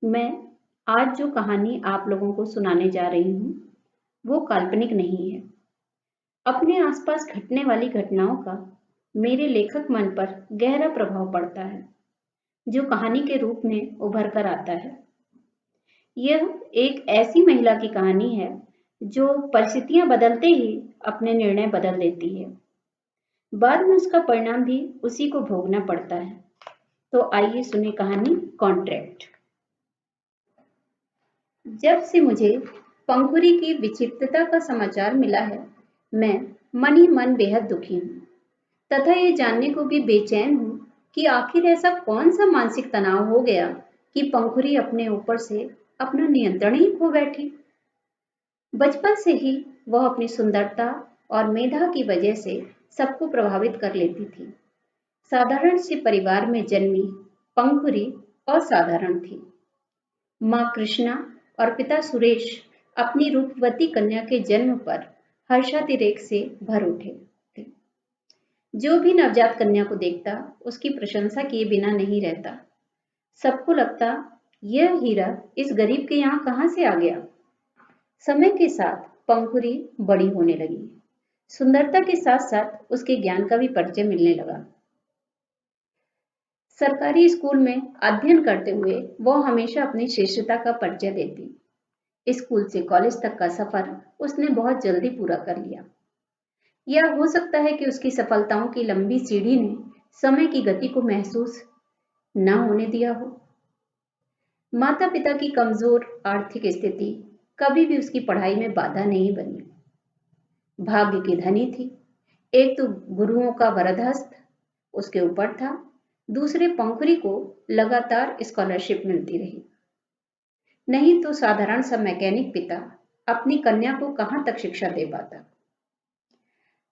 मैं आज जो कहानी आप लोगों को सुनाने जा रही हूँ, वो काल्पनिक नहीं है। अपने आसपास घटने वाली घटनाओं का मेरे लेखक मन पर गहरा प्रभाव पड़ता है, जो कहानी के रूप में उभर कर आता है। यह एक ऐसी महिला की कहानी है, जो परिस्थितियां बदलते ही अपने निर्णय बदल देती है। बाद में उसका परिणाम भी उसी को भोगना पड़ता है। तो आइए सुने कहानी कॉन्ट्रैक्ट। जब से मुझे पंखुरी की विचित्रता का समाचार मिला है, मैं मन ही मन बेहद दुखी हूँ तथा ये जानने को भी बेचैन हूँ कि आखिर ऐसा कौन सा मानसिक तनाव हो गया कि पंखुरी अपने ऊपर से अपना नियंत्रण ही खो बैठी। बचपन से ही वह अपनी सुंदरता और मेधा की वजह से सबको प्रभावित कर लेती थी। साधारण से परिवार में जन्मी पंखुरी असाधारण थी। माँ कृष्णा और पिता सुरेश अपनी रूपवती कन्या के जन्म पर हर्षातिरेक से भर उठे थे। जो भी नवजात कन्या को देखता उसकी प्रशंसा किए बिना नहीं रहता। सबको लगता यह हीरा इस गरीब के यहाँ कहाँ से आ गया। समय के साथ पंखुरी बड़ी होने लगी। सुंदरता के साथ साथ उसके ज्ञान का भी परिचय मिलने लगा। सरकारी स्कूल में अध्ययन करते हुए वह हमेशा अपनी श्रेष्ठता का परिचय देती। स्कूल से कॉलेज तक का सफर उसने बहुत जल्दी पूरा कर लिया। या हो सकता है कि उसकी सफलताओं की लंबी सीढ़ी ने समय की गति को महसूस न होने दिया हो। माता पिता की कमजोर आर्थिक स्थिति कभी भी उसकी पढ़ाई में बाधा नहीं बनी। भाग्य की धनी थी। एक तो गुरुओं का वरदहस्त उसके ऊपर था, दूसरे पंखुरी को लगातार स्कॉलरशिप मिलती रही। नहीं तो साधारण सा मैकेनिक पिता अपनी कन्या को कहां तक शिक्षा दे पाता।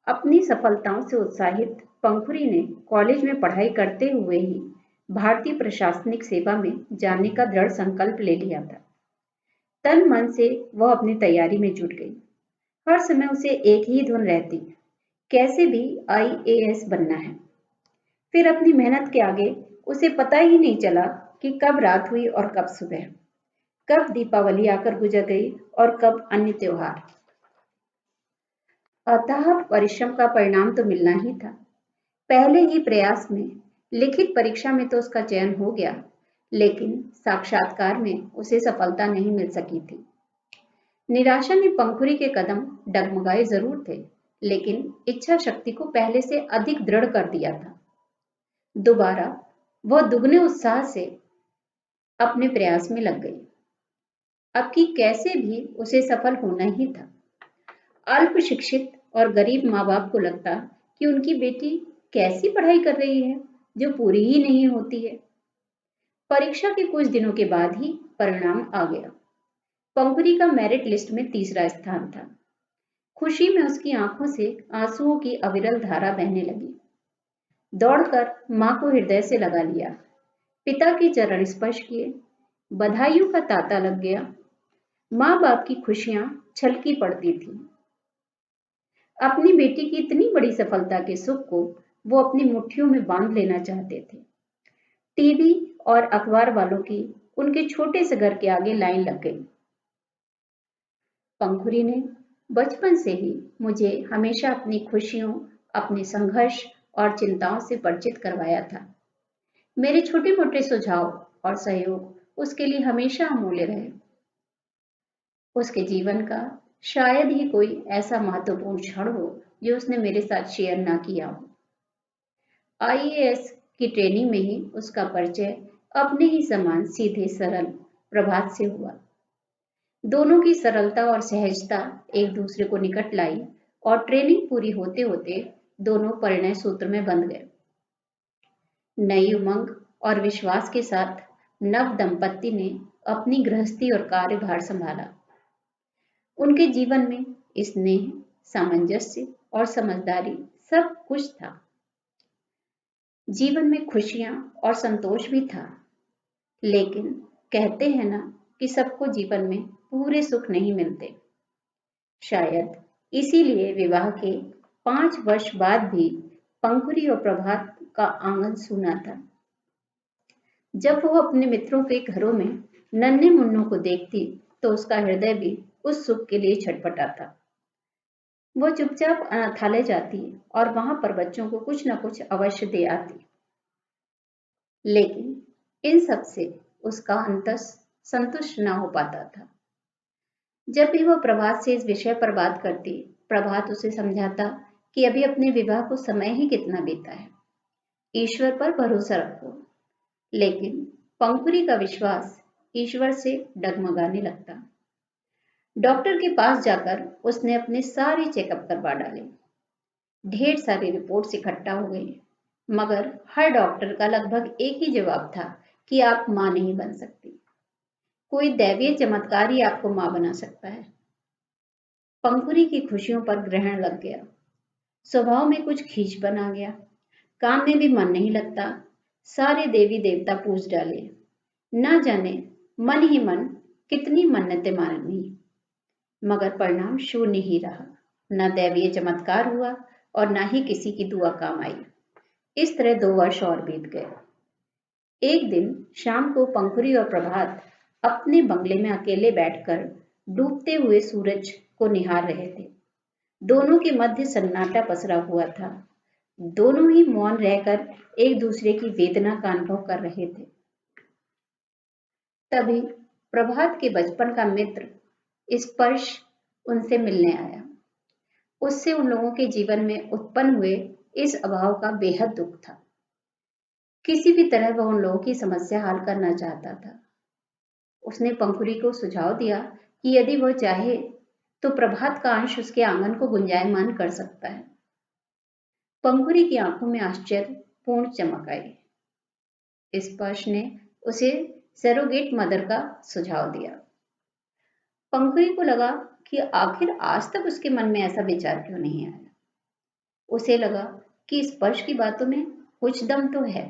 अपनी सफलताओं से उत्साहित पंखुरी ने कॉलेज में पढ़ाई करते हुए ही भारतीय प्रशासनिक सेवा में जाने का दृढ़ संकल्प ले लिया था। तन मन से वह अपनी तैयारी में जुट गई। हर समय उसे एक ही धुन रहती, कैसे भी आईएएस बनना है। फिर अपनी मेहनत के आगे उसे पता ही नहीं चला कि कब रात हुई और कब सुबह, कब दीपावली आकर गुजर गई और कब अन्य त्योहार। अतः परिश्रम का परिणाम तो मिलना ही था। पहले ही प्रयास में लिखित परीक्षा में तो उसका चयन हो गया, लेकिन साक्षात्कार में उसे सफलता नहीं मिल सकी थी। निराशा ने पंखुरी के कदम डगमगाए जरूर थे, लेकिन इच्छा शक्ति को पहले से अधिक दृढ़ कर दिया था। दोबारा वह दुगने उत्साह से अपने प्रयास में लग गई। अब कि कैसे भी उसे सफल होना ही था। अल्प शिक्षित और गरीब माँ बाप को लगता कि उनकी बेटी कैसी पढ़ाई कर रही है जो पूरी ही नहीं होती है। परीक्षा के कुछ दिनों के बाद ही परिणाम आ गया। पंखुरी का मेरिट लिस्ट में तीसरा स्थान था। खुशी में उसकी आंखों से आंसुओं की अविरल धारा बहने लगी। दौड़कर माँ को हृदय से लगा लिया, पिता के चरण स्पर्श किए, बधाइयों का तांता लग गया। माँ बाप की खुशियां छलकी पड़ती थी। अपनी बेटी की इतनी बड़ी सफलता के सुख को वो अपनी मुट्ठियों में बांध लेना चाहते थे। टीवी और अखबार वालों की उनके छोटे से घर के आगे लाइन लग गई। पंखुरी ने बचपन से ही मुझे हमेशा अपनी खुशियों, अपने संघर्ष और चिंताओं से परिचित करवाया था। मेरे छोटे मोटे सुझाव और सहयोग उसके लिए हमेशा अमूल्य रहे। उसके जीवन का शायद ही कोई ऐसा महत्वपूर्ण क्षण हो जो उसने मेरे साथ शेयर ना किया हो। आईएएस की ट्रेनिंग में ही उसका परिचय अपने ही समान सीधे सरल प्रभात से हुआ। दोनों की सरलता और सहजता एक दूसरे को निकट लाई और ट्रेनिंग पूरी होते होते दोनों परिणय सूत्र में बंध गए। नई उमंग और विश्वास के साथ नव दंपत्ति ने अपनी गृहस्थी और कार्यभार संभाला। उनके जीवन में स्नेह, सामंजस्य और समझदारी सब कुछ था। जीवन में खुशियां और संतोष भी था, लेकिन कहते हैं ना कि सबको जीवन में पूरे सुख नहीं मिलते। शायद इसीलिए विवाह के 5 वर्ष बाद भी पंखुरी और प्रभात का आंगन सूना था। जब वो अपने मित्रों के घरों में नन्हे मुन्नू को देखती तो उसका हृदय भी उस सुख के लिए छटपटाता। वो चुपचाप अनाथालय जाती और वहां पर बच्चों को कुछ न कुछ अवश्य दे आती, लेकिन इन सब से उसका अंतस संतुष्ट न हो पाता था। जब भी वो प्रभात से इस विषय पर बात करती, प्रभात उसे समझाता कि अभी अपने विवाह को समय ही कितना बीता है, ईश्वर पर भरोसा रखो। लेकिन पंखुरी का विश्वास ईश्वर से डगमगाने लगता। डॉक्टर के पास जाकर उसने अपने सारे चेकअप करवा डाले। ढेर सारी रिपोर्ट्स इकट्ठा हो गई, मगर हर डॉक्टर का लगभग एक ही जवाब था कि आप मां नहीं बन सकती। कोई दैवीय चमत्कार ही आपको मां बना सकता है। पंखुरी की खुशियों पर ग्रहण लग गया। स्वभाव में कुछ खींचपन आ गया। काम में भी मन नहीं लगता। सारे देवी देवता पूज डाले। न जाने मन ही मन कितनी मन्नतें मानी, मगर परिणाम शून्य ही रहा। न दैवीय चमत्कार हुआ और न ही किसी की दुआ काम आई। इस तरह 2 वर्ष और बीत गए। एक दिन शाम को पंखुरी और प्रभात अपने बंगले में अकेले बैठकर डूबते हुए सूरज को निहार रहे थे। दोनों के मध्य सन्नाटा पसरा हुआ था। दोनों ही मौन रहकर एक दूसरे की वेदना का अनुभव कर रहे थे। तभी प्रभात के बचपन का मित्र स्पर्श उनसे मिलने आया। उससे उन लोगों के जीवन में उत्पन्न हुए इस अभाव का बेहद दुख था। किसी भी तरह वह उन लोगों की समस्या हल करना चाहता था। उसने पंखुरी को सुझाव दिया कि यदि वह चाहे तो प्रभात का अंश उसके आंगन को गुंजायमान कर सकता है। पंखुरी की आंखों में आश्चर्यपूर्ण चमक आई। स्पर्श ने उसे सरोगेट मदर का सुझाव दिया। पंखुरी को लगा कि आखिर आज तक उसके मन में ऐसा विचार क्यों नहीं आया। उसे लगा कि स्पर्श की बातों में कुछ दम तो है।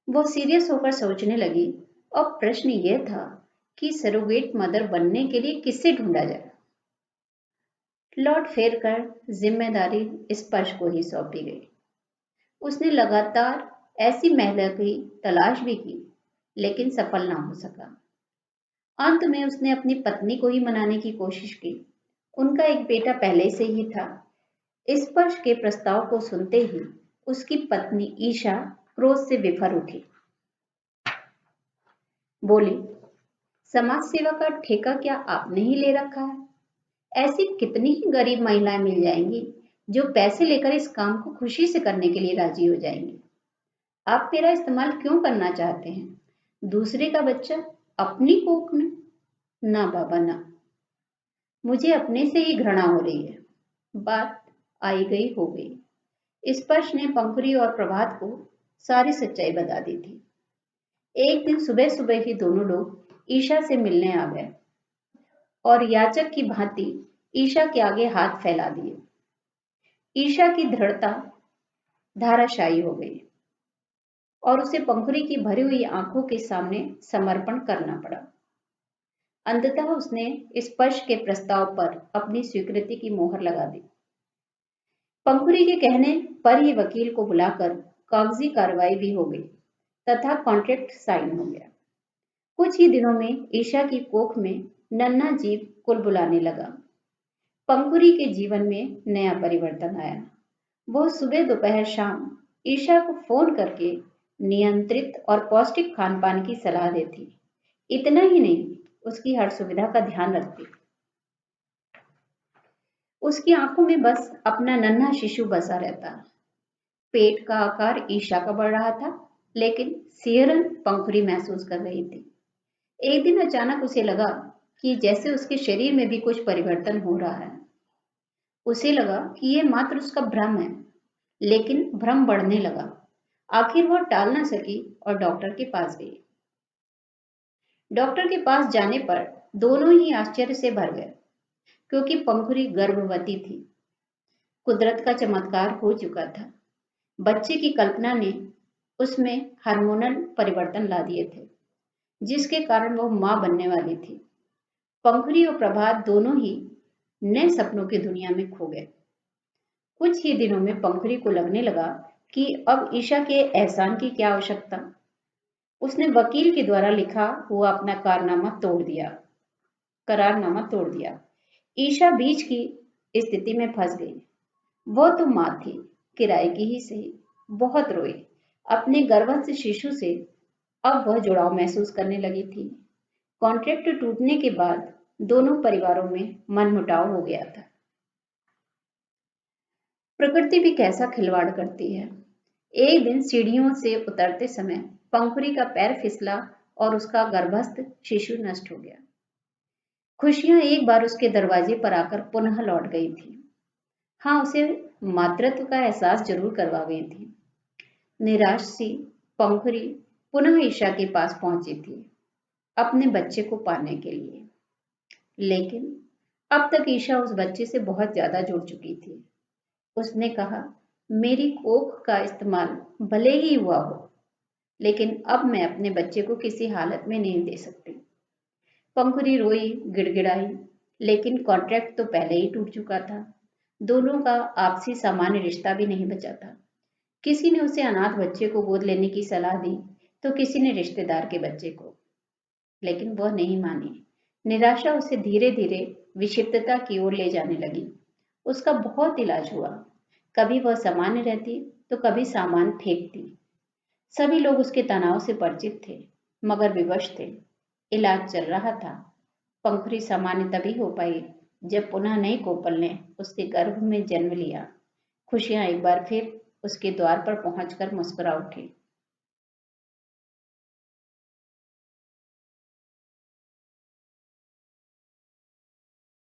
वो सीरियस होकर सोचने लगी और प्रश्न यह था कि सरोगेट मदर बनने के लिए किससे ढूंढा जाए। लौट फेर कर जिम्मेदारी स्पर्श को ही सौंपी गई। उसने लगातार ऐसी महिला की तलाश भी की, लेकिन सफल ना हो सका। अंत में उसने अपनी पत्नी को ही मनाने की कोशिश की। उनका एक बेटा पहले से ही था। स्पर्श के प्रस्ताव को सुनते ही उसकी पत्नी ईशा क्रोध से विफर उठी। बोली, समाज सेवा का ठेका क्या आपने ही ले रखा है? ऐसी कितनी ही गरीब महिलाएं मिल जाएंगी जो पैसे लेकर इस काम को खुशी से करने के लिए राजी हो जाएंगी। आप मेरा इस्तेमाल क्यों करना चाहते हैं? दूसरे का बच्चा अपनी कोख में? ना बाबा ना, मुझे अपने से ही घृणा हो रही है। बात आई गई हो गई। स्पर्श ने पंखुरी और प्रभात को सारी सच्चाई बता दी थी। एक दिन सुबह सुबह ही दोनों लोग ईशा से मिलने आ गए और याचक की भांति ईशा के आगे हाथ फैला दिए। ईशा की दृढ़ता धाराशायी हो गई और उसे पंखुरी की भरी हुई आंखों के सामने समर्पण करना पड़ा। अंततः उसने स्पर्श के प्रस्ताव पर अपनी स्वीकृति की मोहर लगा दी। पंखुरी के कहने पर ही वकील को बुलाकर कागजी कार्रवाई भी हो गई तथा कॉन्ट्रैक्ट साइन हो गया। कुछ ही दिनों में ईशा की कोख में नन्हा जीव कुलबुलाने लगा। पंखुरी के जीवन में नया परिवर्तन आया। वो सुबह दोपहर शाम ईशा को फोन करके नियंत्रित और पौष्टिक खान पान की सलाह देती। इतना ही नहीं, उसकी हर सुविधा का ध्यान रखती। उसकी आंखों में बस अपना नन्हा शिशु बसा रहता। पेट का आकार ईशा का बढ़ रहा था, लेकिन सिहरन पंखुरी महसूस कर रही थी। एक दिन अचानक उसे लगा कि जैसे उसके शरीर में भी कुछ परिवर्तन हो रहा है। उसे लगा कि यह मात्र उसका भ्रम है, लेकिन भ्रम बढ़ने लगा। आखिर वह टाल ना सकी और डॉक्टर के पास गई। डॉक्टर के पास जाने पर दोनों ही आश्चर्य से भर गए, क्योंकि पंखुरी गर्भवती थी। कुदरत का चमत्कार हो चुका था। बच्चे की कल्पना ने उसमें हार्मोनल परिवर्तन ला दिए थे, जिसके कारण वह मां बनने वाली थी। पंखुरी और प्रभात दोनों ही नए सपनों की दुनिया में खो गए। कुछ ही दिनों में पंखुरी को लगने लगा कि अब ईशा के एहसान की क्या आवश्यकता। उसने वकील के द्वारा लिखा हुआ अपना करारनामा तोड़ दिया। ईशा बीच की स्थिति में फंस गई। वो तो माँ थी, किराए की ही सही। बहुत रोई। अपने गर्भस्थ शिशु से अब वह जुड़ाव महसूस करने लगी थी। कॉन्ट्रैक्ट टूटने के बाद दोनों परिवारों में मनमुटाव हो गया था। प्रकृति भी कैसा खिलवाड़ करती है। एक दिन सीढ़ियों से उतरते समय पंखुरी का पैर फिसला और उसका गर्भस्थ शिशु नष्ट हो गया। खुशियां एक बार उसके दरवाजे पर आकर पुनः लौट गई थी। हाँ, उसे मातृत्व का एहसास जरूर करवा गई थी। निराश सी पंखुरी पुनः ईशा के पास पहुंची थी अपने बच्चे को पाने के लिए। लेकिन अब तक ईशा उस बच्चे से बहुत ज्यादा जुड़ चुकी थी। उसने कहा, मेरी कोख का इस्तेमाल भले ही हुआ हो, लेकिन अब मैं अपने बच्चे को किसी हालत में नहीं दे सकती। पंखुरी रोई, गिड़गिड़ाई, लेकिन कॉन्ट्रैक्ट तो पहले ही टूट चुका था। दोनों का आपसी सामान्य रिश्ता भी नहीं बचा था। किसी ने उसे अनाथ बच्चे को गोद लेने की सलाह दी, तो किसी ने रिश्तेदार के बच्चे को, लेकिन वह नहीं मानी। निराशा उसे धीरे धीरे विक्षिप्तता की ओर ले जाने लगी। उसका बहुत इलाज हुआ। कभी वह सामान्य रहती, तो कभी सामान फेंकती। सभी लोग उसके तनाव से परिचित थे, मगर विवश थे। इलाज चल रहा था। पंखुरी सामान्य तभी हो पाई जब पुनः नई कोपल ने उसके गर्भ में जन्म लिया। खुशियां एक बार फिर उसके द्वार पर पहुंचकर मुस्कुरा उठी।